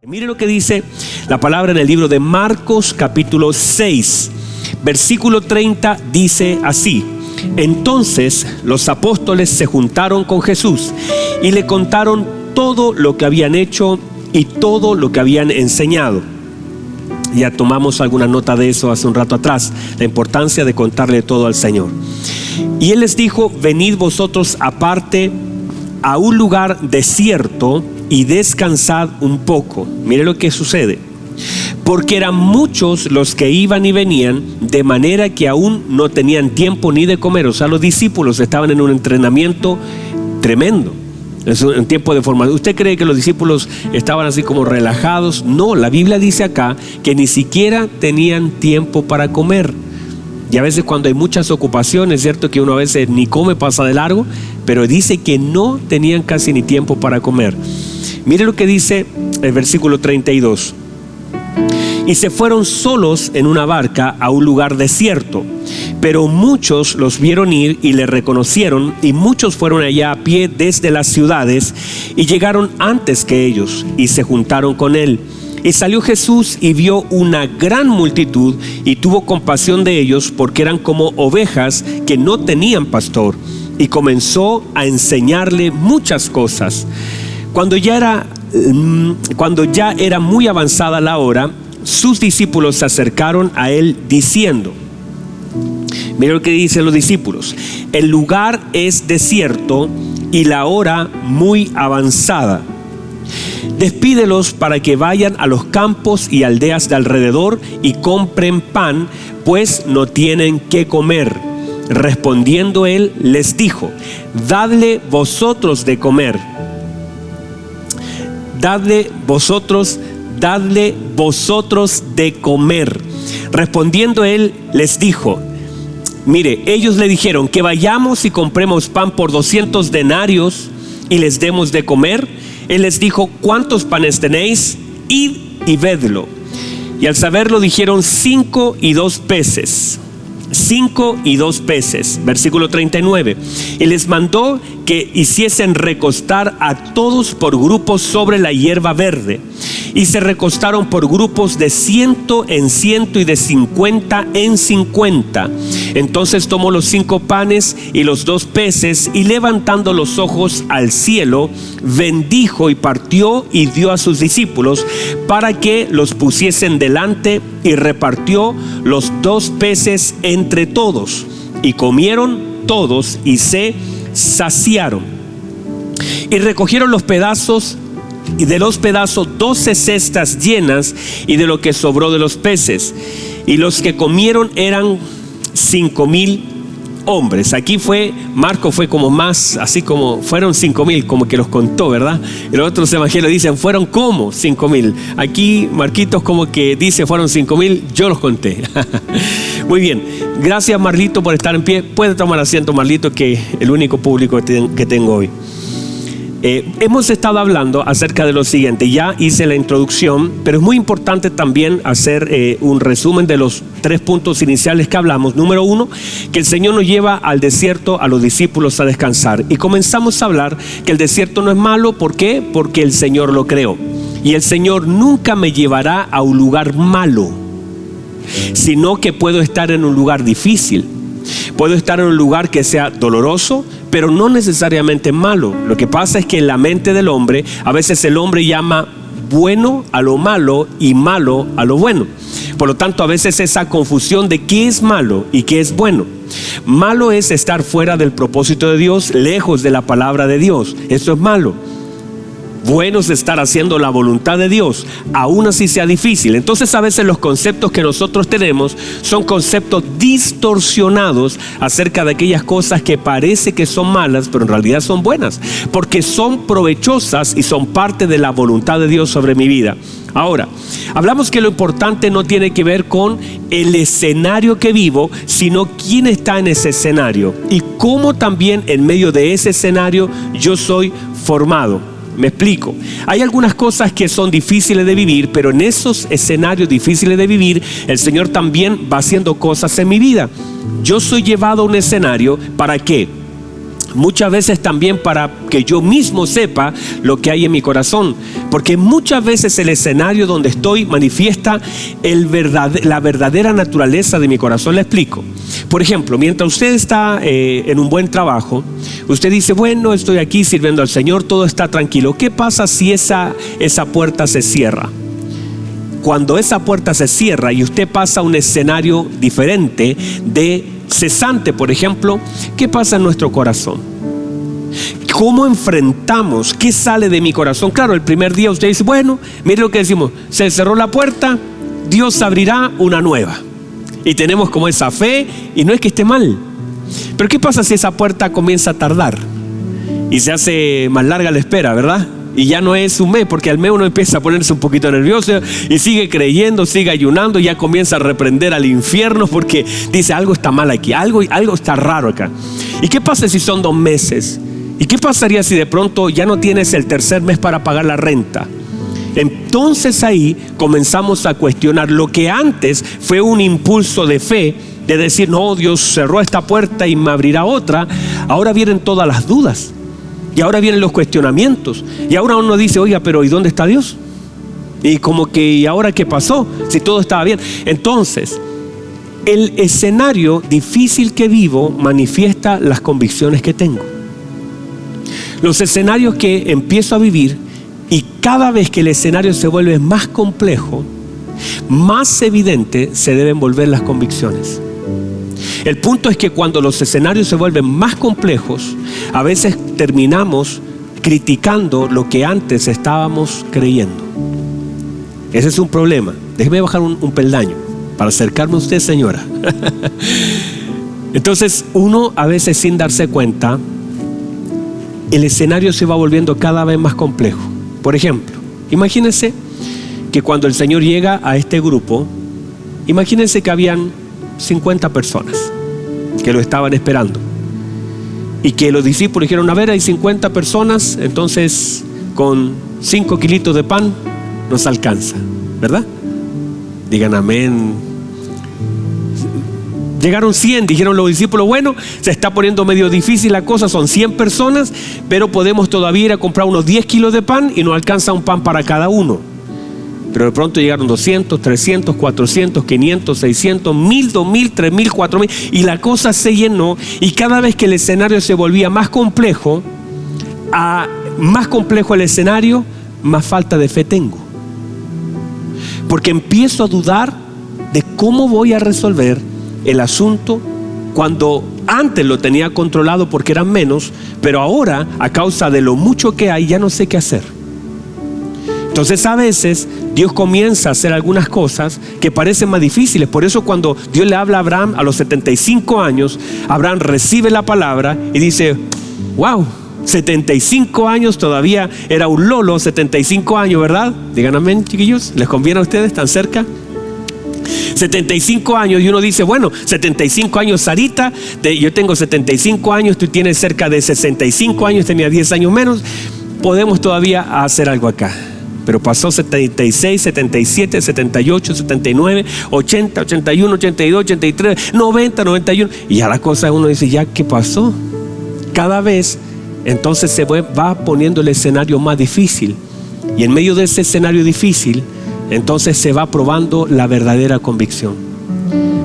Mire lo que dice la palabra en el libro de Marcos capítulo 6, versículo 30, dice así: entonces los apóstoles se juntaron con Jesús y le contaron todo lo que habían hecho y todo lo que habían enseñado. Ya tomamos alguna nota de eso hace un rato atrás, la importancia de contarle todo al Señor. Y Él les dijo: venid vosotros aparte a un lugar desierto y descansad un poco. Mire lo que sucede. Porque eran muchos los que iban y venían, de manera que aún no tenían tiempo ni de comer. O sea, los discípulos estaban en un entrenamiento tremendo. Es un tiempo de formación. ¿Usted cree que los discípulos estaban así como relajados? No, la Biblia dice acá que ni siquiera tenían tiempo para comer. Y a veces cuando hay muchas ocupaciones, es cierto que uno a veces ni come, pasa de largo, pero dice que no tenían casi ni tiempo para comer. Mire lo que dice el versículo 32. Y se fueron solos en una barca a un lugar desierto, pero muchos los vieron ir y le reconocieron, y muchos fueron allá a pie desde las ciudades y llegaron antes que ellos y se juntaron con él. Y salió Jesús y vio una gran multitud y tuvo compasión de ellos, porque eran como ovejas que no tenían pastor, y comenzó a enseñarle muchas cosas. Cuando ya era muy avanzada la hora, sus discípulos se acercaron a él diciendo, mira lo que dicen los discípulos: el lugar es desierto y la hora muy avanzada. Despídelos para que vayan a los campos y aldeas de alrededor y compren pan, pues no tienen qué comer. Respondiendo él, les dijo: dadle vosotros de comer. Dadle vosotros de comer. Respondiendo él, les dijo: mire, ellos le dijeron que vayamos y compremos pan por 200 denarios y les demos de comer. Él les dijo: ¿cuántos panes tenéis? Id y vedlo. Y al saberlo dijeron: 5 y 2 peces. 5 y 2 peces. Versículo 39. Y les mandó que hiciesen recostar a todos por grupos sobre la hierba verde. Y se recostaron por grupos de 100 en 100 y de 50 en 50. Entonces tomó los 5 panes y los 2 peces, y levantando los ojos al cielo, bendijo y partió y dio a sus discípulos para que los pusiesen delante, y repartió los 2 peces entre todos. Y comieron todos y se saciaron. Y recogieron los pedazos, y de los pedazos 12 cestas llenas, y de lo que sobró de los peces. Y los que comieron eran 5,000 hombres. Aquí Marco fue como más, así como fueron 5,000, como que los contó, ¿verdad? Y los otros evangelios dicen fueron como 5,000. Aquí Marquitos como que dice fueron 5,000, yo los conté. Muy bien, gracias Marlito por estar en pie. Puede tomar asiento, Marlito, que es el único público que tengo hoy. Hemos estado hablando acerca de lo siguiente. Ya hice la introducción, pero es muy importante también hacer un resumen de los 3 puntos iniciales que hablamos. Número 1, que el Señor nos lleva al desierto a los discípulos a descansar. Y comenzamos a hablar que el desierto no es malo. ¿Por qué? Porque el Señor lo creó. Y el Señor nunca me llevará a un lugar malo, sino que puedo estar en un lugar difícil. Puedo estar en un lugar que sea doloroso, pero no necesariamente malo. Lo que pasa es que en la mente del hombre, a veces el hombre llama bueno a lo malo y malo a lo bueno. Por lo tanto, a veces esa confusión de qué es malo y qué es bueno. Malo es estar fuera del propósito de Dios, lejos de la palabra de Dios. Eso es malo. Bueno es estar haciendo la voluntad de Dios, aún así sea difícil. Entonces a veces los conceptos que nosotros tenemos son conceptos distorsionados acerca de aquellas cosas que parece que son malas, pero en realidad son buenas, porque son provechosas y son parte de la voluntad de Dios sobre mi vida. Ahora, hablamos que lo importante no tiene que ver con el escenario que vivo, sino quién está en ese escenario y cómo también en medio de ese escenario yo soy formado. Me explico. Hay algunas cosas que son difíciles de vivir, pero en esos escenarios difíciles de vivir, el Señor también va haciendo cosas en mi vida. Yo soy llevado a un escenario, ¿para qué? muchas veces también para que yo mismo sepa lo que hay en mi corazón, porque muchas veces el escenario donde estoy manifiesta la verdadera naturaleza de mi corazón. Le explico. Por ejemplo, mientras usted está en un buen trabajo, usted dice, bueno, estoy aquí sirviendo al Señor, todo está tranquilo. ¿Qué pasa si esa puerta se cierra? Cuando esa puerta se cierra y usted pasa a un escenario diferente de cesante, por ejemplo, ¿qué pasa en nuestro corazón? ¿Cómo enfrentamos? ¿Qué sale de mi corazón? Claro, el primer día usted dice, bueno, mire lo que decimos, se cerró la puerta, Dios abrirá una nueva. Y tenemos como esa fe, y no es que esté mal. Pero ¿qué pasa si esa puerta comienza a tardar? Y se hace más larga la espera, ¿verdad? Y ya no es un mes, porque al mes uno empieza a ponerse un poquito nervioso y sigue creyendo, sigue ayunando, y ya comienza a reprender al infierno porque dice, algo está mal aquí, algo está raro acá. ¿Y qué pasa si son 2 meses? ¿Y qué pasaría si de pronto ya no tienes el tercer mes para pagar la renta? Entonces ahí comenzamos a cuestionar lo que antes fue un impulso de fe, de decir, no, Dios cerró esta puerta y me abrirá otra. Ahora vienen todas las dudas. Y ahora vienen los cuestionamientos. Y ahora uno dice, oiga, pero ¿y dónde está Dios? Y como que, ¿y ahora qué pasó? Si todo estaba bien. Entonces, el escenario difícil que vivo manifiesta las convicciones que tengo. Los escenarios que empiezo a vivir, y cada vez que el escenario se vuelve más complejo, más evidente se deben volver las convicciones. El punto es que cuando los escenarios se vuelven más complejos, a veces terminamos criticando lo que antes estábamos creyendo. Ese es un problema. Déjeme bajar un peldaño para acercarme a usted, señora. Entonces, uno a veces, sin darse cuenta, el escenario se va volviendo cada vez más complejo. Por ejemplo, imagínense que cuando el Señor llega a este grupo, imagínense que habían 50 personas que lo estaban esperando, y que los discípulos dijeron, a ver, hay 50 personas, entonces con 5 kilitos de pan nos alcanza, ¿verdad? Digan amén. Llegaron 100, dijeron los discípulos, bueno, se está poniendo medio difícil la cosa, son 100 personas, pero podemos todavía ir a comprar unos 10 kilos de pan y nos alcanza un pan para cada uno. Pero de pronto llegaron 200, 300, 400, 500, 600, 1000, 2000, 3000, 4000, y la cosa se llenó. Y cada vez que el escenario se volvía más complejo el escenario, más falta de fe tengo. Porque empiezo a dudar de cómo voy a resolver el asunto, cuando antes lo tenía controlado porque eran menos, pero ahora, a causa de lo mucho que hay, ya no sé qué hacer. Entonces a veces Dios comienza a hacer algunas cosas que parecen más difíciles. Por eso cuando Dios le habla a Abraham a los 75 años, Abraham recibe la palabra y dice, wow, 75 años, todavía era un lolo, 75 años, ¿verdad? Digan amén, chiquillos, ¿les conviene a ustedes tan cerca? 75 años, y uno dice, bueno, 75 años, Sarita, yo tengo 75 años, tú tienes cerca de 65 años, tenía 10 años menos, podemos todavía hacer algo acá. Pero pasó 76, 77, 78, 79, 80, 81, 82, 83, 90, 91. Y ya la cosa, uno dice, ¿ya qué pasó? Cada vez, entonces se va poniendo el escenario más difícil. Y en medio de ese escenario difícil, entonces se va probando la verdadera convicción.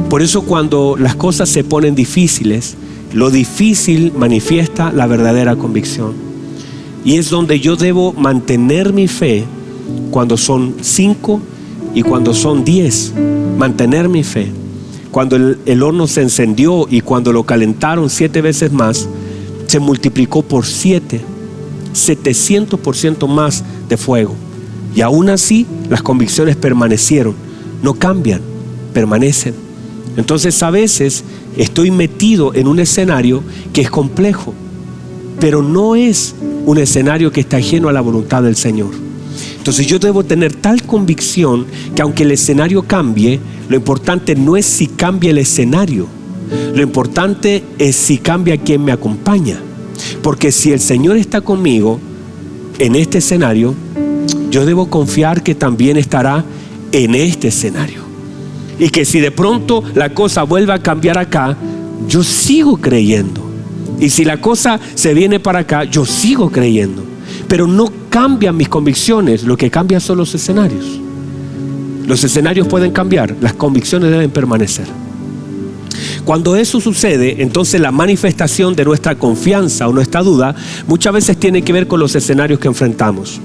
Por eso cuando las cosas se ponen difíciles, lo difícil manifiesta la verdadera convicción. Y es donde yo debo mantener mi fe. Cuando son 5 y cuando son 10, mantener mi fe. Cuando el horno se encendió y cuando lo calentaron 7 veces más, se multiplicó por 7, 700% más de fuego. Y aún así las convicciones permanecieron, no cambian, permanecen. Entonces a veces estoy metido en un escenario que es complejo, pero no es un escenario que está ajeno a la voluntad del Señor. Entonces yo debo tener tal convicción que aunque el escenario cambie, lo importante no es si cambia el escenario, lo importante es si cambia quien me acompaña. Porque si el Señor está conmigo en este escenario, yo debo confiar que también estará en este escenario. Y que si de pronto la cosa vuelve a cambiar acá, yo sigo creyendo Y si la cosa se viene para acá, yo sigo creyendo. Pero no cambian mis convicciones, lo que cambia son los escenarios. Los escenarios pueden cambiar, las convicciones deben permanecer. Cuando eso sucede, entonces la manifestación de nuestra confianza o nuestra duda muchas veces tiene que ver con los escenarios que enfrentamos.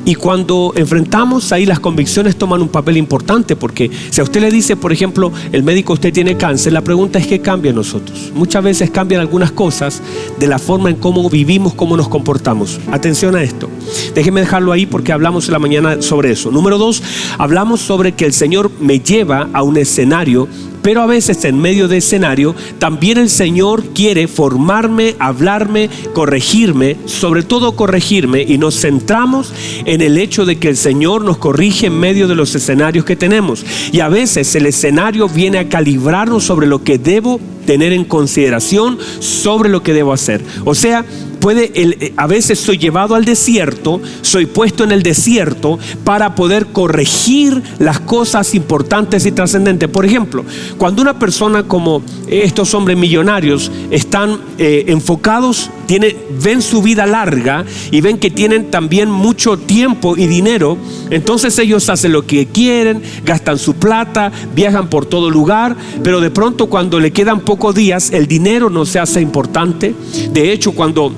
Y cuando enfrentamos, ahí las convicciones toman un papel importante, porque si a usted le dice, por ejemplo, el médico, usted tiene cáncer, la pregunta es ¿qué cambia en nosotros? Muchas veces cambian algunas cosas de la forma en cómo vivimos, cómo nos comportamos. Atención a esto. Déjeme dejarlo ahí porque hablamos en la mañana sobre eso. Número 2, hablamos sobre que el Señor me lleva a un escenario, pero a veces en medio de escenario también el Señor quiere formarme, hablarme, corregirme, sobre todo corregirme, y nos centramos en el hecho de que el Señor nos corrige en medio de los escenarios que tenemos. Y a veces el escenario viene a calibrarnos sobre lo que debo tener en consideración, sobre lo que debo hacer. O sea, a veces soy llevado al desierto, soy puesto en el desierto para poder corregir las cosas importantes y trascendentes. Por ejemplo, cuando una persona como estos hombres millonarios están enfocados, ven su vida larga y ven que tienen también mucho tiempo y dinero, entonces ellos hacen lo que quieren, gastan su plata, viajan por todo lugar, pero de pronto cuando le quedan pocos días, el dinero no se hace importante. De hecho, cuando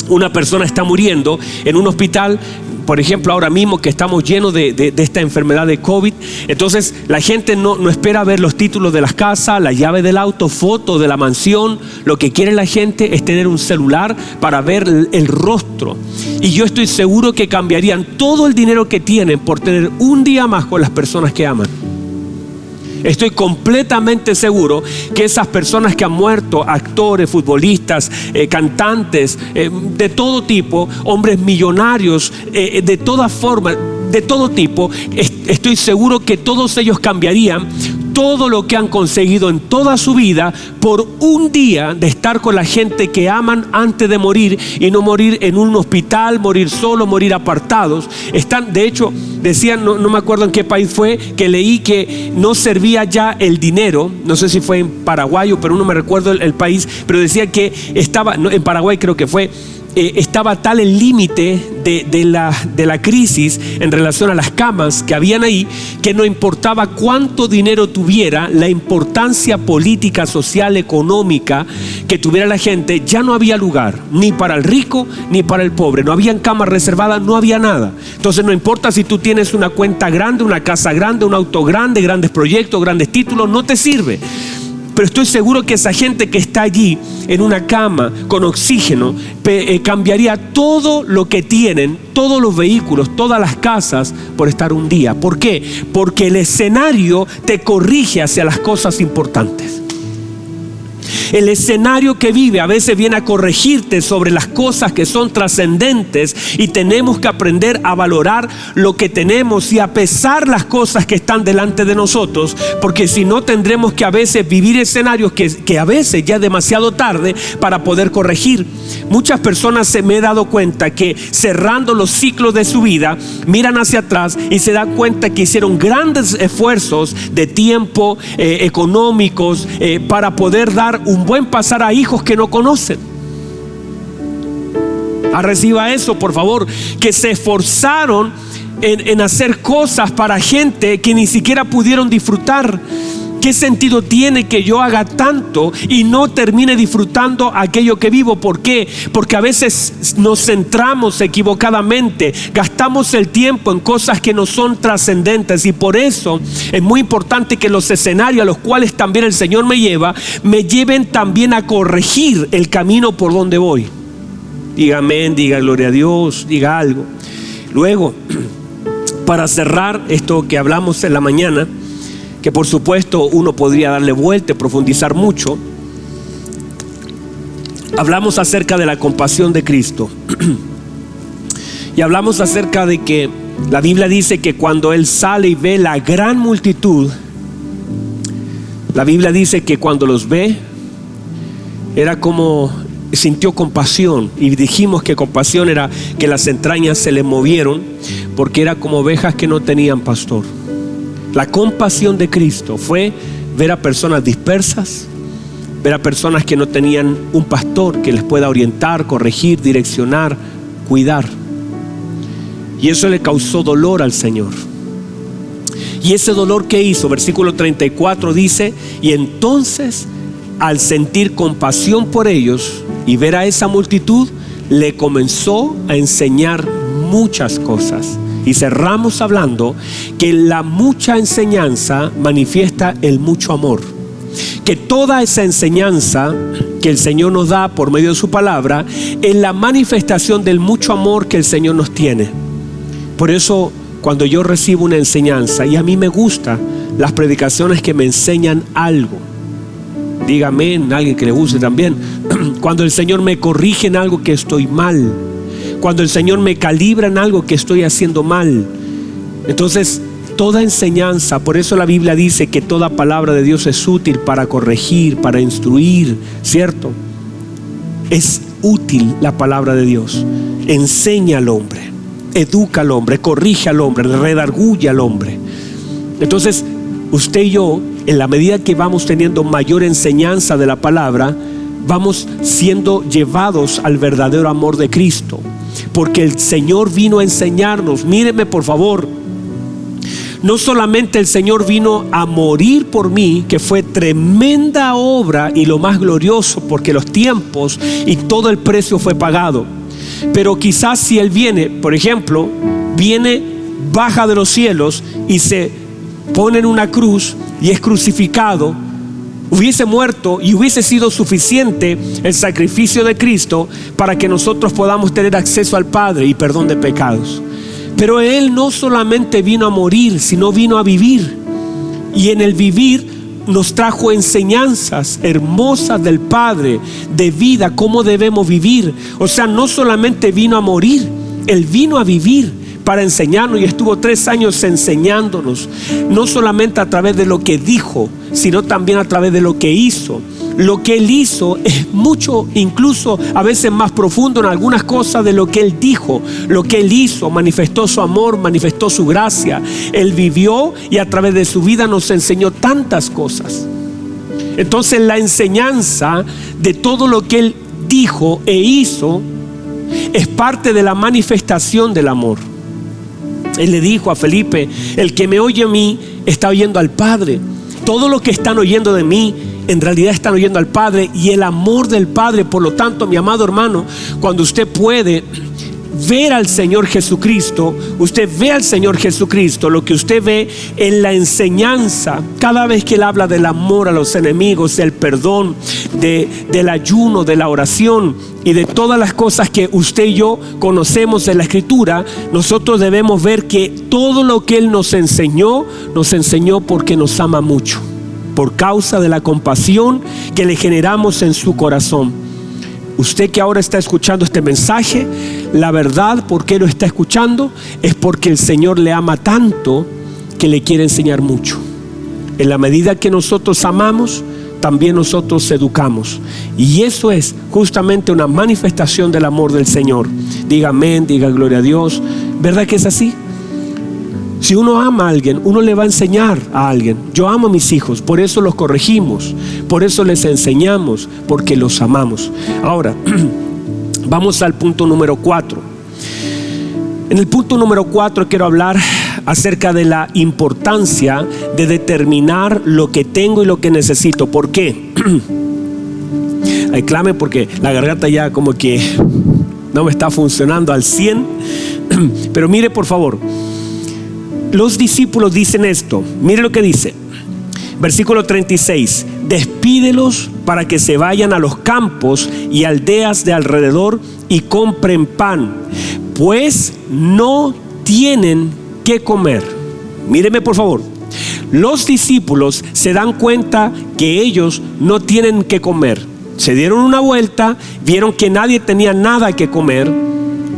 una persona está muriendo en un hospital, por ejemplo, ahora mismo que estamos llenos de esta enfermedad de COVID, entonces la gente no espera ver los títulos de las casas, la llave del auto, fotos de la mansión. Lo que quiere la gente es tener un celular para ver el rostro. Y yo estoy seguro que cambiarían todo el dinero que tienen por tener un día más con las personas que aman. Estoy completamente seguro que esas personas que han muerto, actores, futbolistas, cantantes, de todo tipo, hombres millonarios, de todas formas, de todo tipo, estoy seguro que todos ellos cambiarían todo lo que han conseguido en toda su vida por un día de estar con la gente que aman antes de morir, y no morir en un hospital, morir solo, morir apartados. De hecho, decían, no me acuerdo en qué país fue, que leí que no servía ya el dinero. No sé si fue en Paraguay, pero no me recuerdo el país, pero decía que estaba, en Paraguay creo que fue, estaba tal el límite de la crisis en relación a las camas que habían ahí, que no importaba cuánto dinero tuviera, la importancia política, social, económica que tuviera la gente, ya no había lugar ni para el rico ni para el pobre. No habían camas reservadas, no había nada. Entonces no importa si tú tienes una cuenta grande, una casa grande, un auto grande, grandes proyectos, grandes títulos, no te sirve. Pero estoy seguro que esa gente que está allí en una cama con oxígeno cambiaría todo lo que tienen, todos los vehículos, todas las casas, por estar un día. ¿Por qué? Porque el escenario te corrige hacia las cosas importantes. El escenario que vive a veces viene a corregirte sobre las cosas que son trascendentes, y tenemos que aprender a valorar lo que tenemos y a pesar las cosas que están delante de nosotros, porque si no tendremos que a veces vivir escenarios que a veces ya es demasiado tarde para poder corregir. Muchas personas me he dado cuenta que cerrando los ciclos de su vida miran hacia atrás y se dan cuenta que hicieron grandes esfuerzos de tiempo, económicos, para poder dar un buen pasar a hijos que no conocen. Reciba eso, por favor, que se esforzaron en hacer cosas para gente que ni siquiera pudieron disfrutar. ¿Qué sentido tiene que yo haga tanto y no termine disfrutando aquello que vivo? ¿Por qué? Porque a veces nos centramos equivocadamente, gastamos el tiempo en cosas que no son trascendentes, y por eso es muy importante que los escenarios a los cuales también el Señor me lleven también a corregir el camino por donde voy. Diga amén, diga gloria a Dios, diga algo. Luego, para cerrar esto que hablamos en la mañana, que por supuesto uno podría darle vuelta y profundizar mucho, hablamos acerca de la compasión de Cristo. Y hablamos acerca de que la Biblia dice que cuando Él sale y ve la gran multitud, la Biblia dice que cuando los ve, era como sintió compasión. Y dijimos que compasión era que las entrañas se le movieron, porque era como ovejas que no tenían pastor. La compasión de Cristo fue ver a personas dispersas, ver a personas que no tenían un pastor que les pueda orientar, corregir, direccionar, cuidar. Y eso le causó dolor al Señor. Y ese dolor, ¿qué hizo? Versículo 34 dice: y entonces, al sentir compasión por ellos y ver a esa multitud, le comenzó a enseñar muchas cosas. Y cerramos hablando que la mucha enseñanza manifiesta el mucho amor. Que toda esa enseñanza que el Señor nos da por medio de su palabra es la manifestación del mucho amor que el Señor nos tiene. Por eso, cuando yo recibo una enseñanza, y a mí me gustan las predicaciones que me enseñan algo, dígame, alguien que le guste también. Cuando el Señor me corrige en algo que estoy mal, cuando el Señor me calibra en algo que estoy haciendo mal. Entonces, toda enseñanza, por eso la Biblia dice que toda palabra de Dios es útil para corregir, para instruir, ¿cierto? Es útil la palabra de Dios. Enseña al hombre, educa al hombre, corrige al hombre, redarguye al hombre. Entonces, usted y yo, en la medida que vamos teniendo mayor enseñanza de la palabra, vamos siendo llevados al verdadero amor de Cristo. Porque el Señor vino a enseñarnos. Míreme por favor, no solamente el Señor vino a morir por mí, que fue tremenda obra y lo más glorioso, porque los tiempos y todo el precio fue pagado. Pero quizás si Él viene, por ejemplo, viene, baja de los cielos y se pone en una cruz y es crucificado, hubiese muerto y hubiese sido suficiente el sacrificio de Cristo para que nosotros podamos tener acceso al Padre y perdón de pecados. Pero Él no solamente vino a morir, sino vino a vivir. Y en el vivir nos trajo enseñanzas hermosas del Padre, de vida, cómo debemos vivir. O sea, no solamente vino a morir, Él vino a vivir para enseñarnos, y estuvo 3 años enseñándonos, no solamente a través de lo que dijo, sino también a través de lo que hizo. Lo que Él hizo es mucho, incluso a veces más profundo en algunas cosas de lo que Él dijo. Lo que Él hizo, manifestó su amor, manifestó su gracia. Él vivió y a través de su vida nos enseñó tantas cosas. Entonces, la enseñanza de todo lo que Él dijo e hizo es parte de la manifestación del amor. Él le dijo a Felipe: el que me oye a mí está oyendo al Padre. Todo lo que están oyendo de mí, en realidad están oyendo al Padre y el amor del Padre. Por lo tanto, mi amado hermano, cuando usted puede ver al Señor Jesucristo, usted ve al Señor Jesucristo, lo que usted ve en la enseñanza, cada vez que Él habla del amor a los enemigos, del perdón, del ayuno, de la oración y de todas las cosas que usted y yo conocemos de la Escritura, nosotros debemos ver que todo lo que Él nos enseñó porque nos ama mucho, por causa de la compasión que le generamos en su corazón. Usted que ahora está escuchando este mensaje, la verdad, ¿por qué lo está escuchando? Es porque el Señor le ama tanto que le quiere enseñar mucho. En la medida que nosotros amamos, también nosotros educamos. Y eso es justamente una manifestación del amor del Señor. Diga amén, diga gloria a Dios. ¿Verdad que es así? Si uno ama a alguien, uno le va a enseñar a alguien. Yo amo a mis hijos, por eso los corregimos, por eso les enseñamos, porque los amamos. Ahora, vamos al punto número 4. En el punto número 4 quiero hablar acerca de la importancia de determinar lo que tengo y lo que necesito. ¿Por qué? Ay, clame, porque la garganta ya como que no me está funcionando al 100. Pero mire por favor, los discípulos dicen esto. Mire lo que dice, versículo 36: despídelos para que se vayan a los campos y aldeas de alrededor y compren pan, pues no tienen que comer. Míreme por favor, los discípulos se dan cuenta que ellos no tienen que comer. Se dieron una vuelta, vieron que nadie tenía nada que comer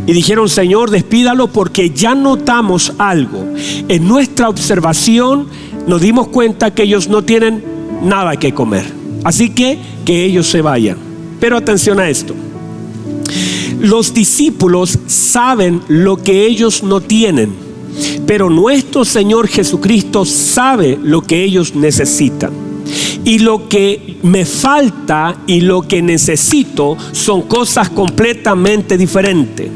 y dijeron: Señor, despídalo, porque ya notamos algo. En nuestra observación nos dimos cuenta que ellos no tienen nada que comer, así que ellos se vayan. Pero atención a esto: los discípulos saben lo que ellos no tienen, pero nuestro Señor Jesucristo sabe lo que ellos necesitan. Y lo que me falta y lo que necesito son cosas completamente diferentes.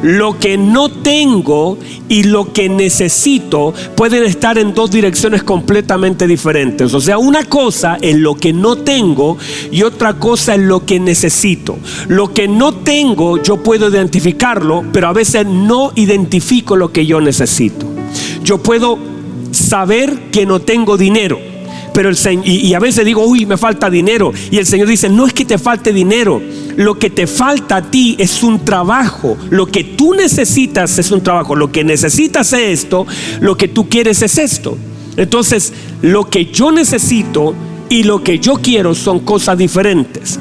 Lo que no tengo y lo que necesito pueden estar en dos direcciones completamente diferentes. O sea, una cosa es lo que no tengo y otra cosa es lo que necesito. Lo que no tengo yo puedo identificarlo, pero a veces no identifico lo que yo necesito. Yo puedo saber que no tengo dinero, pero y a veces digo, uy, me falta dinero. Y el Señor dice, no es que te falte dinero. Lo que te falta a ti es un trabajo. Lo que tú necesitas es un trabajo. Lo que necesitas es esto. Lo que tú quieres es esto. Entonces, lo que yo necesito y lo que yo quiero son cosas diferentes.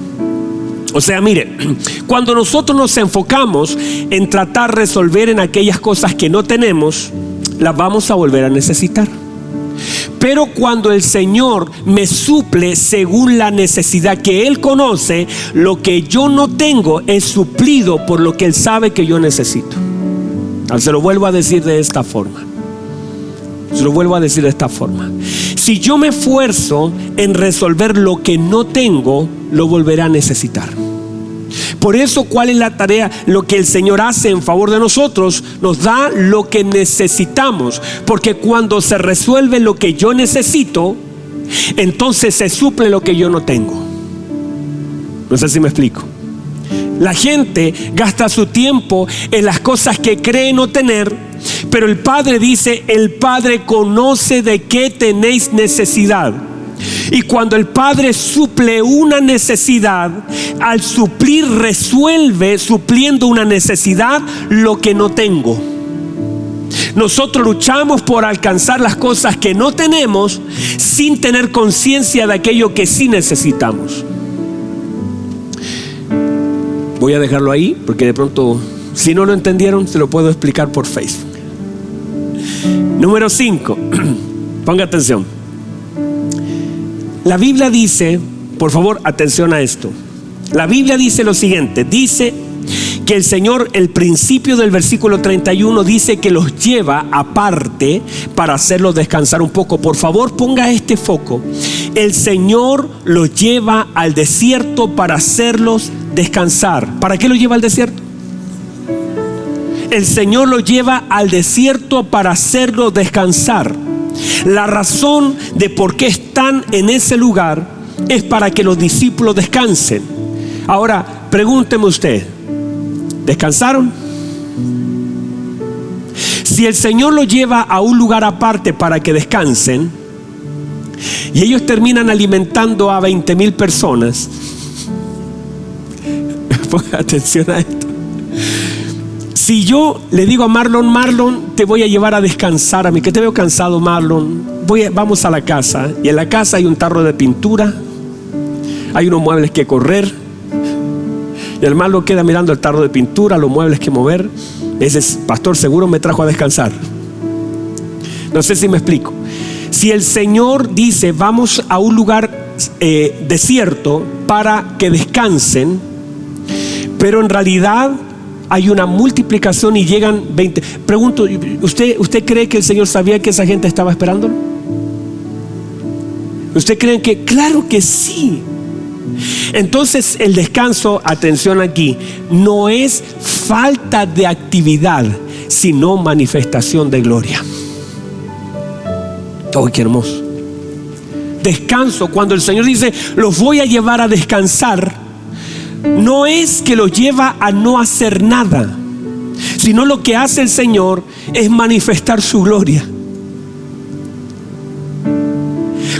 O sea, mire, cuando nosotros nos enfocamos en tratar de resolver en aquellas cosas que no tenemos, las vamos a volver a necesitar. Pero cuando el Señor me suple según la necesidad que Él conoce, lo que yo no tengo es suplido por lo que Él sabe que yo necesito. Se lo vuelvo a decir de esta forma. Si yo me esfuerzo en resolver lo que no tengo, lo volveré a necesitar. Por eso, ¿cuál es la tarea? Lo que el Señor hace en favor de nosotros, nos da lo que necesitamos. Porque cuando se resuelve lo que yo necesito, entonces se suple lo que yo no tengo. No sé si me explico. La gente gasta su tiempo en las cosas que cree no tener, pero el Padre dice, el Padre conoce de qué tenéis necesidad. Y cuando el Padre suple una necesidad, al suplir resuelve, supliendo una necesidad, lo que no tengo. Nosotros luchamos por alcanzar las cosas que no tenemos sin tener conciencia de aquello que sí necesitamos. Voy a dejarlo ahí porque de pronto, si no lo entendieron, se lo puedo explicar por Facebook. Número 5. Ponga atención. La Biblia dice, por favor, atención a esto. La Biblia dice lo siguiente. Dice que el Señor, el principio del versículo 31, dice que los lleva aparte para hacerlos descansar un poco. Por favor, ponga este foco. El Señor los lleva al desierto para hacerlos descansar. ¿Para qué los lleva al desierto? El Señor los lleva al desierto para hacerlos descansar. La razón de por qué están en ese lugar es para que los discípulos descansen. Ahora, pregúnteme usted, ¿descansaron? Si el Señor los lleva a un lugar aparte para que descansen y ellos terminan alimentando a 20,000 personas, ponga atención a esto. Si yo le digo a Marlon, te voy a llevar a descansar a mí, que te veo cansado, Marlon, vamos a la casa. Y en la casa hay un tarro de pintura, hay unos muebles que correr. Y el Marlon queda mirando el tarro de pintura, los muebles que mover. Ese pastor seguro me trajo a descansar. No sé si me explico. Si el Señor dice, vamos a un lugar desierto para que descansen, pero en realidad hay una multiplicación y llegan 20. Pregunto, ¿usted cree que el Señor sabía que esa gente estaba esperándolo? ¿Usted cree que? Claro que sí. Entonces el descanso, atención aquí, no es falta de actividad, sino manifestación de gloria. Oh, qué hermoso. Descanso, cuando el Señor dice, los voy a llevar a descansar, no es que los lleva a no hacer nada, sino lo que hace el Señor es manifestar su gloria.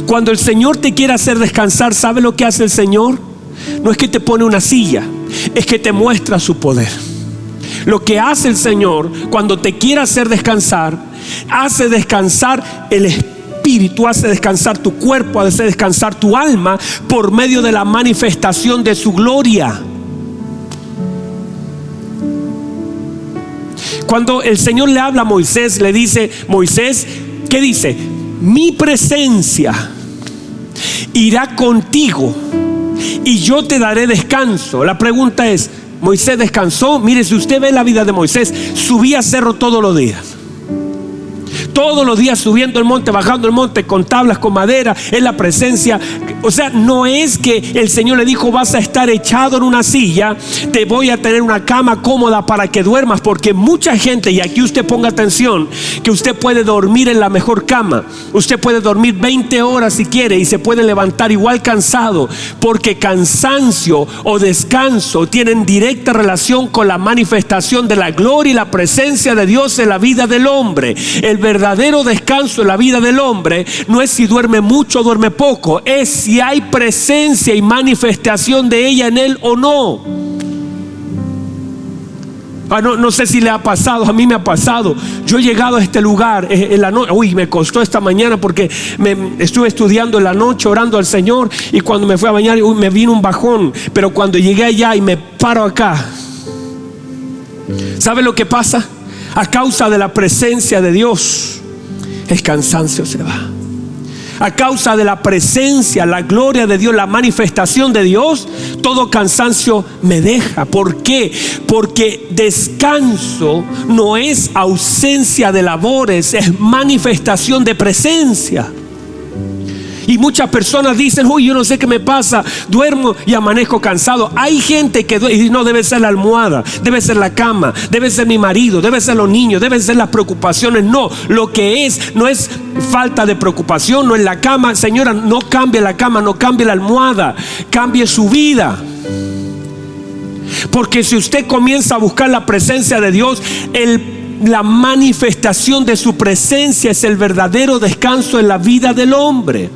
Cuando el Señor te quiere hacer descansar, ¿sabe lo que hace el Señor? No es que te pone una silla, es que te muestra su poder. Lo que hace el Señor cuando te quiere hacer descansar, hace descansar el espíritu, hace descansar tu cuerpo, hace descansar tu alma por medio de la manifestación de su gloria. Cuando el Señor le habla a Moisés, le dice, Moisés, ¿qué dice? Mi presencia irá contigo y yo te daré descanso. La pregunta es, ¿Moisés descansó? Mire, si usted ve la vida de Moisés, subía cerro todos los días. todos los días subiendo el monte, bajando el monte, con tablas, con madera, en la presencia. O sea, no es que el Señor le dijo: vas a estar echado en una silla, te voy a tener una cama cómoda para que duermas, porque mucha gente, y aquí usted ponga atención, que usted puede dormir en la mejor cama, usted puede dormir 20 horas si quiere y se puede levantar igual cansado, porque cansancio o descanso tienen directa relación con la manifestación de la gloria y la presencia de Dios en la vida del hombre. El verdadero descanso en la vida del hombre no es si duerme mucho o duerme poco, es si hay presencia y manifestación de ella en él o no. No sé si le ha pasado, a mí me ha pasado. Yo he llegado a este lugar en la noche. Me costó esta mañana porque estuve estudiando en la noche, orando al Señor, y cuando me fui a bañar, me vino un bajón. Pero cuando llegué allá y me paro acá, ¿sabe lo que pasa? A causa de la presencia de Dios, el cansancio se va. A causa de la presencia, la gloria de Dios, la manifestación de Dios, todo cansancio me deja. ¿Por qué? Porque descanso no es ausencia de labores, es manifestación de presencia. Y muchas personas dicen: yo no sé qué me pasa, duermo y amanezco cansado. Hay gente que y no, debe ser la almohada, debe ser la cama, debe ser mi marido, debe ser los niños, deben ser las preocupaciones. No, lo que no es falta de preocupación, no es la cama. Señora, no cambie la cama, no cambie la almohada, cambie su vida. Porque si usted comienza a buscar la presencia de Dios, la manifestación de su presencia es el verdadero descanso en la vida del hombre.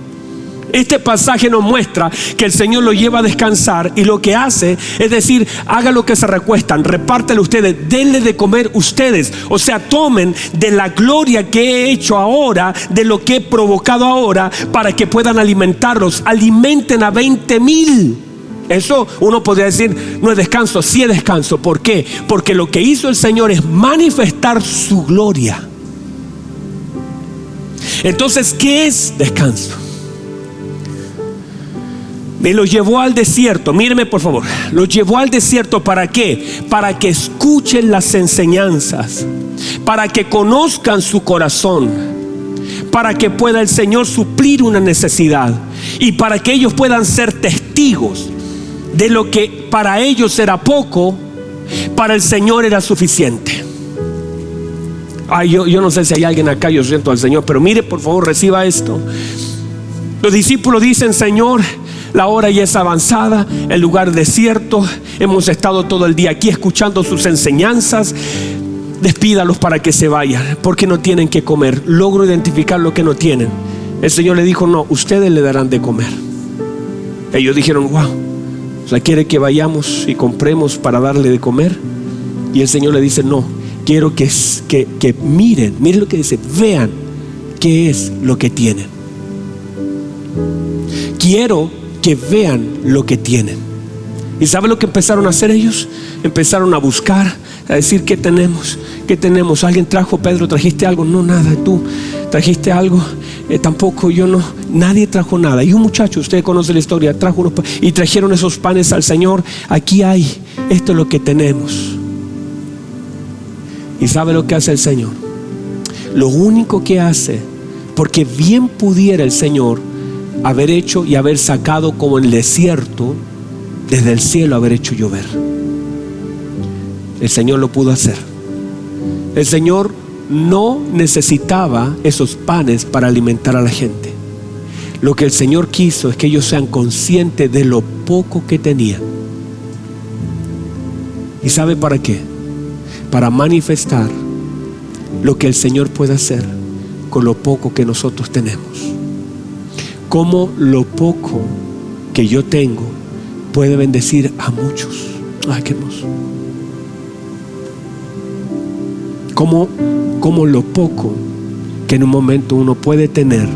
Este pasaje nos muestra que el Señor lo lleva a descansar, y lo que hace es decir: haga lo que se recuestan, repártelo ustedes, denle de comer ustedes. O sea, tomen de la gloria que he hecho ahora, de lo que he provocado ahora, para que puedan alimentarlos. Alimenten a 20,000. Eso uno podría decir: no es descanso. Sí es descanso. ¿Por qué? Porque lo que hizo el Señor es manifestar su gloria. Entonces, ¿qué es descanso? Me lo llevó al desierto. Míreme por favor. Lo llevó al desierto. ¿Para qué? Para que escuchen las enseñanzas, para que conozcan su corazón, para que pueda el Señor suplir una necesidad, y para que ellos puedan ser testigos de lo que para ellos era poco, para el Señor era suficiente. Yo no sé si hay alguien acá, yo siento al Señor, pero mire por favor, reciba esto. Los discípulos dicen: Señor, la hora ya es avanzada, el lugar desierto, hemos estado todo el día aquí escuchando sus enseñanzas, despídalos para que se vayan, porque no tienen que comer. Logro identificar lo que no tienen. El Señor le dijo: no, ustedes le darán de comer. Ellos dijeron: wow, o sea, quiere que vayamos y compremos para darle de comer. Y el Señor le dice: no, quiero que miren lo que dice, vean qué es lo que tienen. Quiero que vean lo que tienen. ¿Y sabe lo que empezaron a hacer ellos? Empezaron a buscar, a decir: ¿qué tenemos? ¿Qué tenemos? ¿Alguien trajo? Pedro, ¿trajiste algo? No, nada. ¿Tú trajiste algo? Tampoco, yo no. Nadie trajo nada. Y un muchacho, usted conoce la historia, trajo unos panes, y trajeron esos panes al Señor. Aquí hay, esto es lo que tenemos. ¿Y sabe lo que hace el Señor? Lo único que hace, porque bien pudiera el Señor haber hecho y haber sacado, como en el desierto, desde el cielo haber hecho llover. El Señor lo pudo hacer. El Señor no necesitaba esos panes para alimentar a la gente. Lo que el Señor quiso es que ellos sean conscientes de lo poco que tenían. ¿Y sabe para qué? Para manifestar lo que el Señor puede hacer con lo poco que nosotros tenemos. Cómo lo poco que yo tengo puede bendecir a muchos. Ay, qué hermoso. Cómo lo poco que en un momento uno puede tener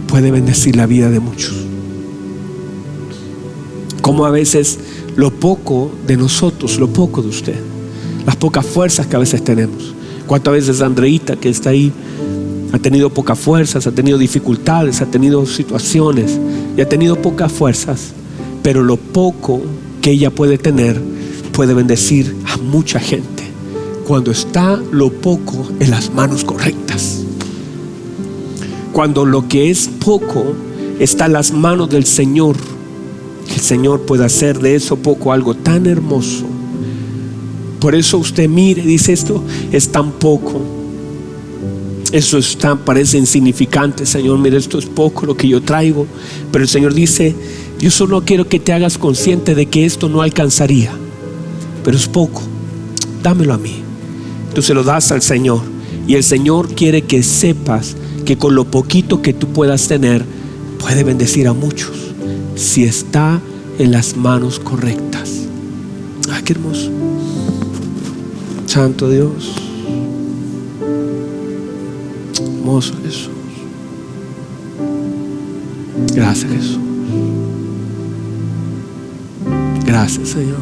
puede bendecir la vida de muchos. Cómo a veces lo poco de nosotros, lo poco de usted, las pocas fuerzas que a veces tenemos. ¿Cuántas veces Andreita, que está ahí, ha tenido pocas fuerzas, ha tenido dificultades, ha tenido situaciones y ha tenido pocas fuerzas? Pero lo poco que ella puede tener puede bendecir a mucha gente cuando está lo poco en las manos correctas. cuando lo que es poco está en las manos del Señor, que el Señor puede hacer de eso poco algo tan hermoso. Por eso usted mire, dice, esto es tan poco, eso es parece insignificante. Señor, mire, esto es poco lo que yo traigo. Pero el Señor dice, yo solo quiero que te hagas consciente de que esto no alcanzaría, pero es poco, dámelo a mí. Tú se lo das al Señor, y el Señor quiere que sepas que con lo poquito que tú puedas tener puede bendecir a muchos, si está en las manos correctas. ¡Ah, qué hermoso! Santo Dios, hermoso Jesús. Gracias, Jesús. Gracias, Señor.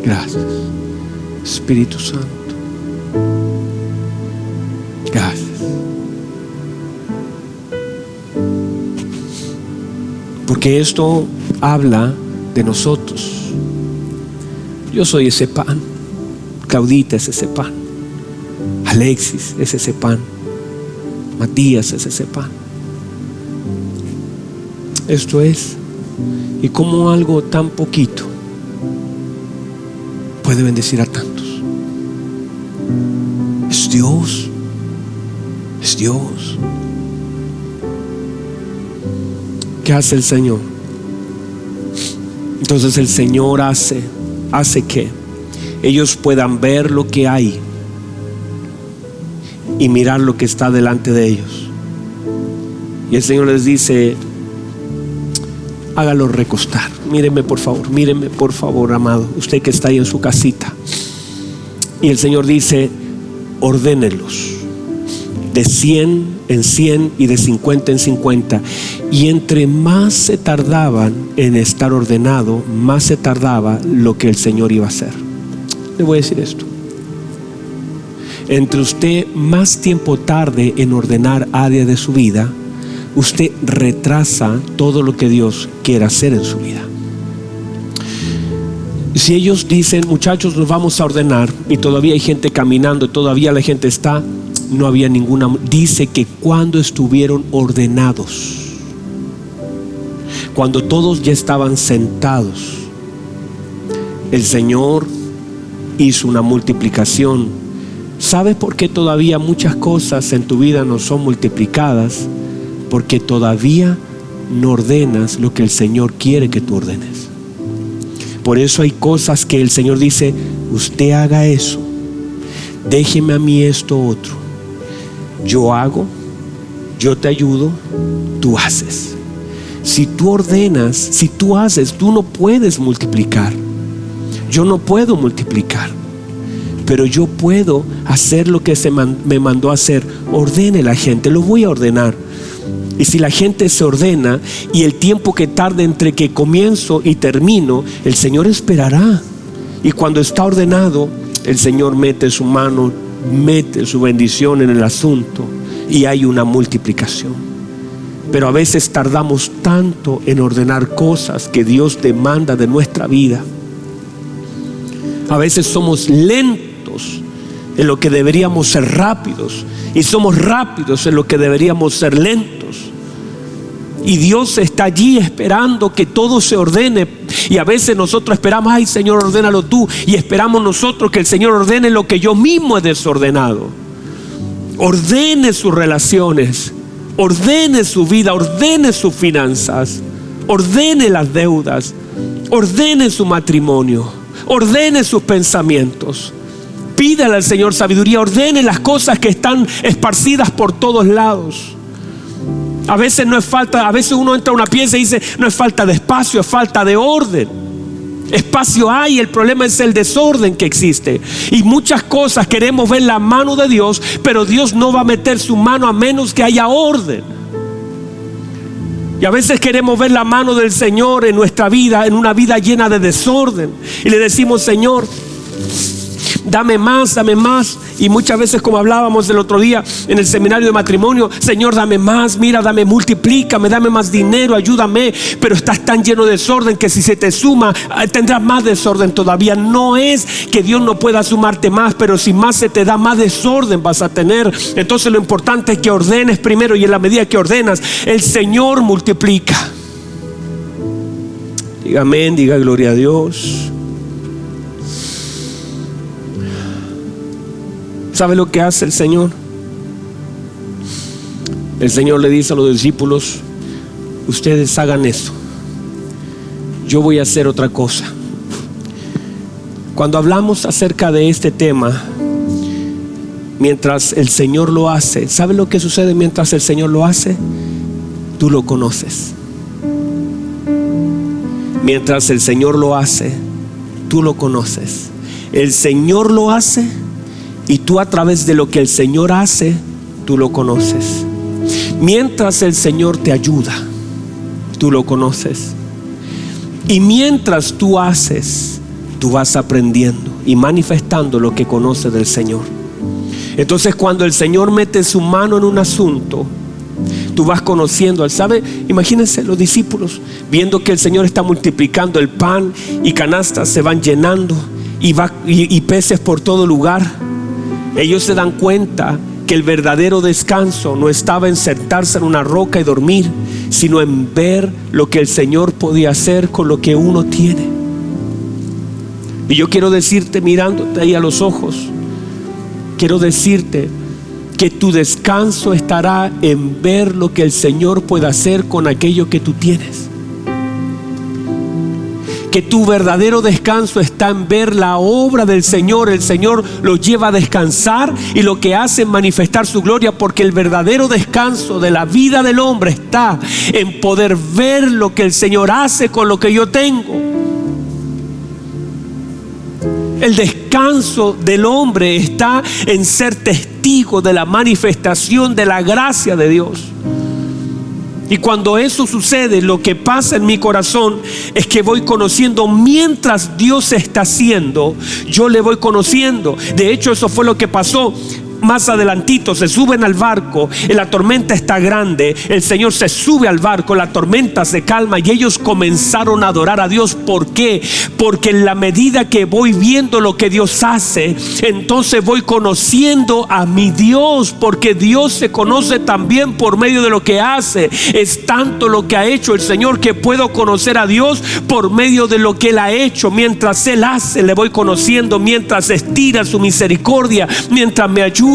Gracias, Espíritu Santo. Gracias. Porque esto habla de nosotros. Yo soy ese pan. Claudita es ese pan. Alexis es ese pan. Matías es ese pan. Esto es. Y como algo tan poquito puede bendecir a tantos. Es Dios. Es Dios. ¿Qué hace el Señor? Entonces el Señor hace que ellos puedan ver lo que hay y mirar lo que está delante de ellos. Y el Señor les dice, hágalo recostar. Míreme por favor, amado, usted que está ahí en su casita. Y el Señor dice, ordénelos de 100 en 100 y de 50 en 50. Y entre más se tardaban en estar ordenado, más se tardaba lo que el Señor iba a hacer. Le voy a decir esto: entre usted más tiempo tarde en ordenar área de su vida, usted retrasa todo lo que Dios quiere hacer en su vida. Si ellos dicen, muchachos, nos vamos a ordenar, y todavía hay gente caminando, todavía la gente está, no había ninguna. Dice que cuando estuvieron ordenados, cuando todos ya estaban sentados, el Señor hizo una multiplicación. ¿Sabes por qué todavía muchas cosas en tu vida no son multiplicadas? Porque todavía no ordenas lo que el Señor quiere que tú ordenes. Por eso hay cosas que el Señor dice, usted haga eso, déjeme a mí esto otro. Yo hago, yo te ayudo, tú haces. Si tú ordenas, si tú haces, tú no puedes multiplicar. Yo no puedo multiplicar, pero yo puedo hacer lo que me mandó a hacer. Ordene la gente, lo voy a ordenar. Y si la gente se ordena, y el tiempo que tarde entre que comienzo y termino, el Señor esperará. Y cuando está ordenado, el Señor mete su mano, mete su bendición en el asunto, y hay una multiplicación. Pero a veces tardamos tanto en ordenar cosas que Dios demanda de nuestra vida. A veces somos lentos en lo que deberíamos ser rápidos, y somos rápidos en lo que deberíamos ser lentos. Y Dios está allí esperando que todo se ordene. Y a veces nosotros esperamos, ay Señor, ordénalo tú. Y esperamos nosotros que el Señor ordene lo que yo mismo he desordenado. Ordene sus relaciones, ordene su vida, ordene sus finanzas, ordene las deudas, ordene su matrimonio, ordene sus pensamientos. Pídale al Señor sabiduría, ordene las cosas que están esparcidas por todos lados. A veces no es falta, a veces uno entra a una pieza y dice, no es falta de espacio, es falta de orden. Espacio hay, el problema es el desorden que existe. Y muchas cosas queremos ver la mano de Dios, pero Dios no va a meter su mano a menos que haya orden. Y a veces queremos ver la mano del Señor en nuestra vida, en una vida llena de desorden. Y le decimos, Señor, dame más, dame más. Y muchas veces, como hablábamos el otro día en el seminario de matrimonio, Señor, dame más, mira, dame, multiplícame, dame más dinero, ayúdame. Pero estás tan lleno de desorden que si se te suma, tendrás más desorden todavía. No es que Dios no pueda sumarte más, pero si más se te da, más desorden vas a tener. Entonces lo importante es que ordenes primero, y en la medida que ordenas, el Señor multiplica. Diga amén, diga gloria a Dios. ¿Sabe lo que hace el Señor? El Señor le dice a los discípulos: ustedes hagan eso, yo voy a hacer otra cosa. Cuando hablamos acerca de este tema, mientras el Señor lo hace, ¿sabe lo que sucede mientras el Señor lo hace? Tú lo conoces. Mientras el Señor lo hace, tú lo conoces. El Señor lo hace y tú, a través de lo que el Señor hace, tú lo conoces. Mientras el Señor te ayuda, tú lo conoces. Y mientras tú haces, tú vas aprendiendo y manifestando lo que conoces del Señor. Entonces, cuando el Señor mete su mano en un asunto, tú vas conociendo. ¿Sabe? Imagínense los discípulos viendo que el Señor está multiplicando el pan y canastas se van llenando y peces por todo lugar. Ellos se dan cuenta que el verdadero descanso no estaba en sentarse en una roca y dormir, sino en ver lo que el Señor podía hacer con lo que uno tiene. Y yo quiero decirte, mirándote ahí a los ojos, quiero decirte que tu descanso estará en ver lo que el Señor puede hacer con aquello que tú tienes. Que tu verdadero descanso está en ver la obra del Señor. El Señor lo lleva a descansar y lo que hace es manifestar su gloria, porque el verdadero descanso de la vida del hombre está en poder ver lo que el Señor hace con lo que yo tengo. El descanso del hombre está en ser testigo de la manifestación de la gracia de Dios. Y cuando eso sucede, lo que pasa en mi corazón es que voy conociendo. Mientras Dios está haciendo, yo le voy conociendo. De hecho, eso fue lo que pasó. Más adelantito se suben al barco, la tormenta está grande, el Señor se sube al barco, la tormenta se calma y ellos comenzaron a adorar a Dios. ¿Por qué? Porque en la medida que voy viendo lo que Dios hace, entonces voy conociendo a mi Dios, porque Dios se conoce también por medio de lo que hace. Es tanto lo que ha hecho el Señor que puedo conocer a Dios por medio de lo que Él ha hecho. Mientras Él hace, le voy conociendo. Mientras estira su misericordia, mientras me ayuda.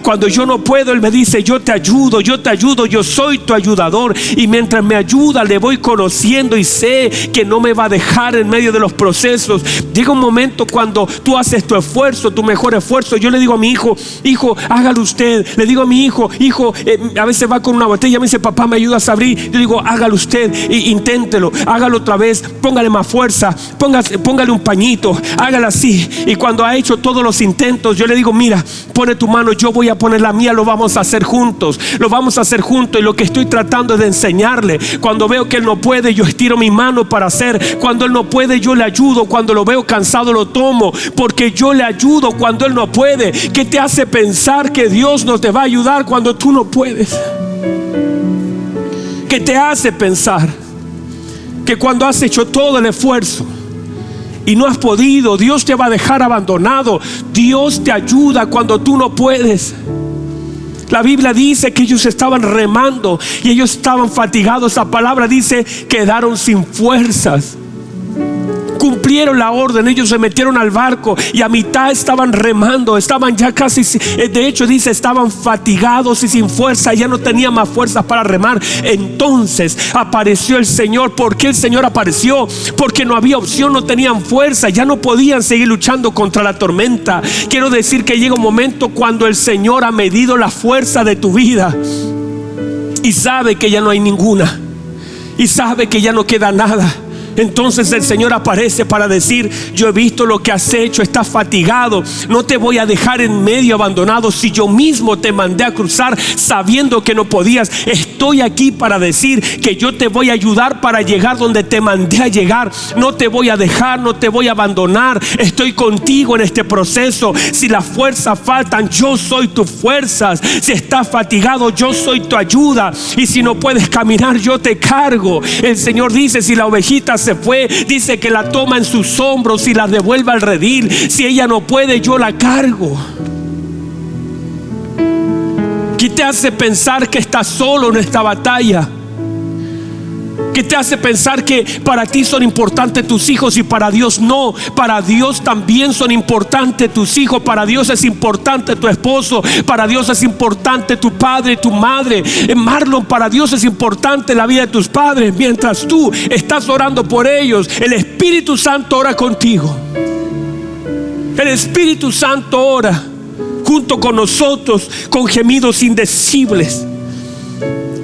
Cuando yo no puedo, Él me dice: yo te ayudo, yo soy tu ayudador. Y mientras me ayuda, le voy conociendo y sé que no me va a dejar en medio de los procesos. Llega un momento cuando tú haces tu esfuerzo, tu mejor esfuerzo. Yo le digo a mi hijo: hijo, hágalo usted. Le digo a mi hijo: a veces va con una botella, me dice: papá, ¿me ayudas a abrir? Yo digo: hágalo usted, inténtelo, hágalo otra vez, póngale más fuerza, póngale un pañito, hágalo así. Y cuando ha hecho todos los intentos, yo le digo: mira, pone tu mano, yo voy a poner la mía, lo vamos a hacer juntos. Y lo que estoy tratando es de enseñarle. Cuando veo que él no puede, yo estiro mi mano para hacer. Cuando él no puede, yo le ayudo. Cuando lo veo cansado, lo tomo, porque yo le ayudo cuando él no puede. ¿Qué te hace pensar que Dios no te va a ayudar cuando tú no puedes? ¿Qué te hace pensar que cuando has hecho todo el esfuerzo y no has podido, Dios te va a dejar abandonado? Dios te ayuda cuando tú no puedes. La Biblia dice que ellos estaban remando y ellos estaban fatigados. La palabra dice: quedaron sin fuerzas. Cumplieron la orden, ellos se metieron al barco y a mitad estaban remando, estaban ya casi, de hecho dice, estaban fatigados y sin fuerza, ya no tenían más fuerzas para remar. Entonces apareció el Señor. ¿Por qué el Señor apareció? Porque no había opción, no tenían fuerza, ya no podían seguir luchando contra la tormenta. Quiero decir que llega un momento cuando el Señor ha medido la fuerza de tu vida y sabe que ya no hay ninguna, y sabe que ya no queda nada. Entonces el Señor aparece para decir: yo he visto lo que has hecho, estás fatigado, no te voy a dejar en medio abandonado. Si yo mismo te mandé a cruzar sabiendo que no podías, estoy aquí para decir que yo te voy a ayudar para llegar donde te mandé a llegar. No te voy a dejar, no te voy a abandonar, estoy contigo en este proceso. Si las fuerzas faltan, yo soy tus fuerzas. Si estás fatigado, yo soy tu ayuda. Y si no puedes caminar, yo te cargo. El Señor dice: si la ovejita se fue, dice que la toma en sus hombros y la devuelve al redil. Si ella no puede, yo la cargo. ¿Qué te hace pensar que estás solo en esta batalla? ¿Qué te hace pensar que para ti son importantes tus hijos y para Dios no? Para Dios también son importantes tus hijos. Para Dios es importante tu esposo. Para Dios es importante tu padre y tu madre. Marlon, para Dios es importante la vida de tus padres. Mientras tú estás orando por ellos, el Espíritu Santo ora contigo. El Espíritu Santo ora junto con nosotros con gemidos indecibles.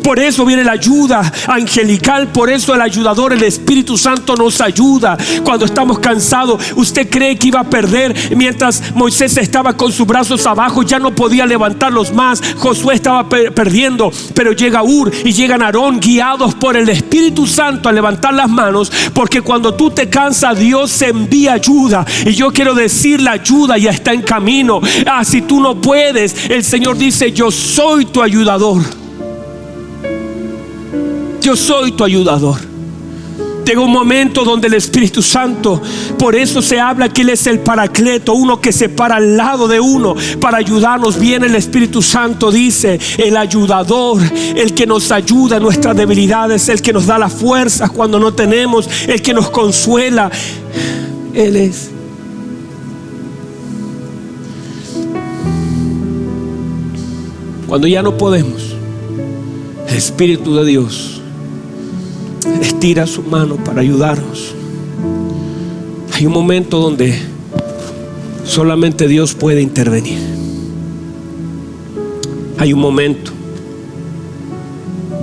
Por eso viene la ayuda angelical. Por eso el ayudador, el Espíritu Santo, nos ayuda cuando estamos cansados. Usted cree que iba a perder mientras Moisés estaba con sus brazos abajo, ya no podía levantarlos más. Josué estaba perdiendo, pero llega Ur y llegan Aarón, guiados por el Espíritu Santo, a levantar las manos. Porque cuando tú te cansas, Dios envía ayuda. Y yo quiero decir, la ayuda ya está en camino. Si tú no puedes, el Señor dice: yo soy tu ayudador. Yo soy tu ayudador. Llega un momento donde el Espíritu Santo, por eso se habla que Él es el Paracleto, uno que se para al lado de uno para ayudarnos. Viene el Espíritu Santo, dice, el ayudador, el que nos ayuda en nuestras debilidades, el que nos da las fuerzas cuando no tenemos, el que nos consuela. Él es. Cuando ya no podemos, el Espíritu de Dios estira su mano para ayudarnos. Hay un momento donde solamente Dios puede intervenir. Hay un momento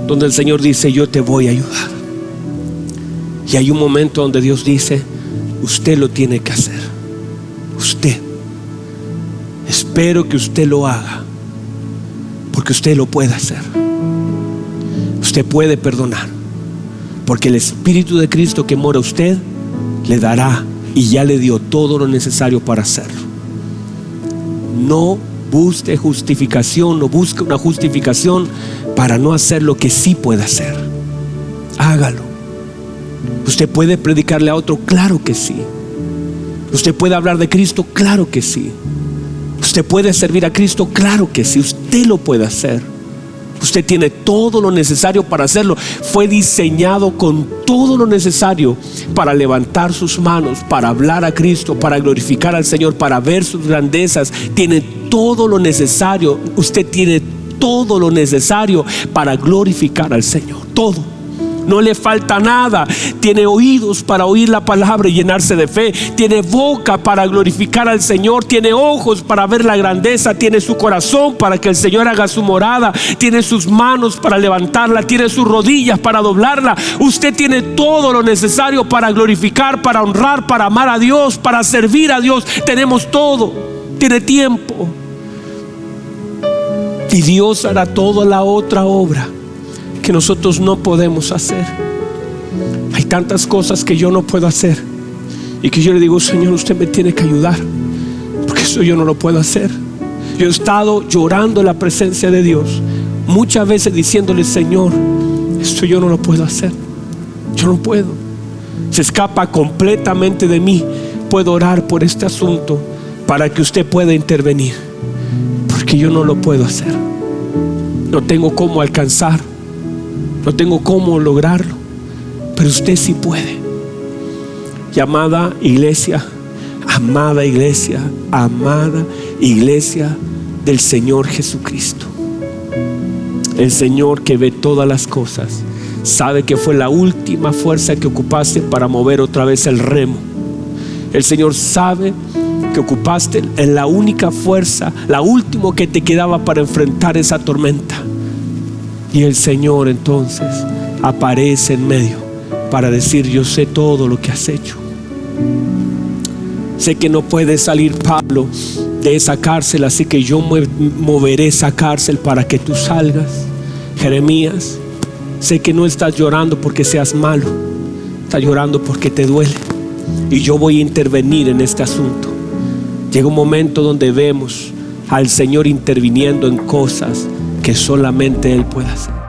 donde el Señor dice: yo te voy a ayudar. Y hay un momento donde Dios dice: usted lo tiene que hacer. Usted. Espero que usted lo haga, porque usted lo puede hacer. Usted puede perdonar, porque el Espíritu de Cristo que mora en usted le dará y ya le dio todo lo necesario para hacerlo. No busque justificación, no busque una justificación para no hacer lo que sí puede hacer. Hágalo. Usted puede predicarle a otro, claro que sí. Usted puede hablar de Cristo, claro que sí. Usted puede servir a Cristo, claro que sí. Usted lo puede hacer. Usted tiene todo lo necesario para hacerlo. Fue diseñado con todo lo necesario para levantar sus manos, para hablar a Cristo, para glorificar al Señor, para ver sus grandezas. Tiene todo lo necesario. Usted tiene todo lo necesario para glorificar al Señor. Todo. No le falta nada. Tiene oídos para oír la palabra y llenarse de fe. Tiene boca para glorificar al Señor. Tiene ojos para ver la grandeza. Tiene su corazón para que el Señor haga su morada. Tiene sus manos para levantarla. Tiene sus rodillas para doblarla. Usted tiene todo lo necesario para glorificar, para honrar, para amar a Dios, para servir a Dios. Tenemos todo. Tiene tiempo. Y Dios hará toda la otra obra que nosotros no podemos hacer. Hay tantas cosas que yo no puedo hacer y que yo le digo: Señor, usted me tiene que ayudar, porque eso yo no lo puedo hacer. Yo he estado llorando en la presencia de Dios muchas veces diciéndole: Señor, esto yo no lo puedo hacer. Yo no puedo. Se escapa completamente de mí. Puedo orar por este asunto para que usted pueda intervenir, porque yo no lo puedo hacer. No tengo cómo alcanzar, no tengo cómo lograrlo, pero usted sí puede. Y amada iglesia del Señor Jesucristo, el Señor que ve todas las cosas, sabe que fue la última fuerza que ocupaste para mover otra vez el remo. El Señor sabe que ocupaste en la única fuerza, la última que te quedaba para enfrentar esa tormenta. Y el Señor entonces aparece en medio para decir: yo sé todo lo que has hecho. Sé que no puede salir Pablo de esa cárcel, así que yo moveré esa cárcel para que tú salgas. Jeremías, sé que no estás llorando porque seas malo, estás llorando porque te duele, y yo voy a intervenir en este asunto. Llega un momento donde vemos al Señor interviniendo en cosas que solamente Él puede hacer.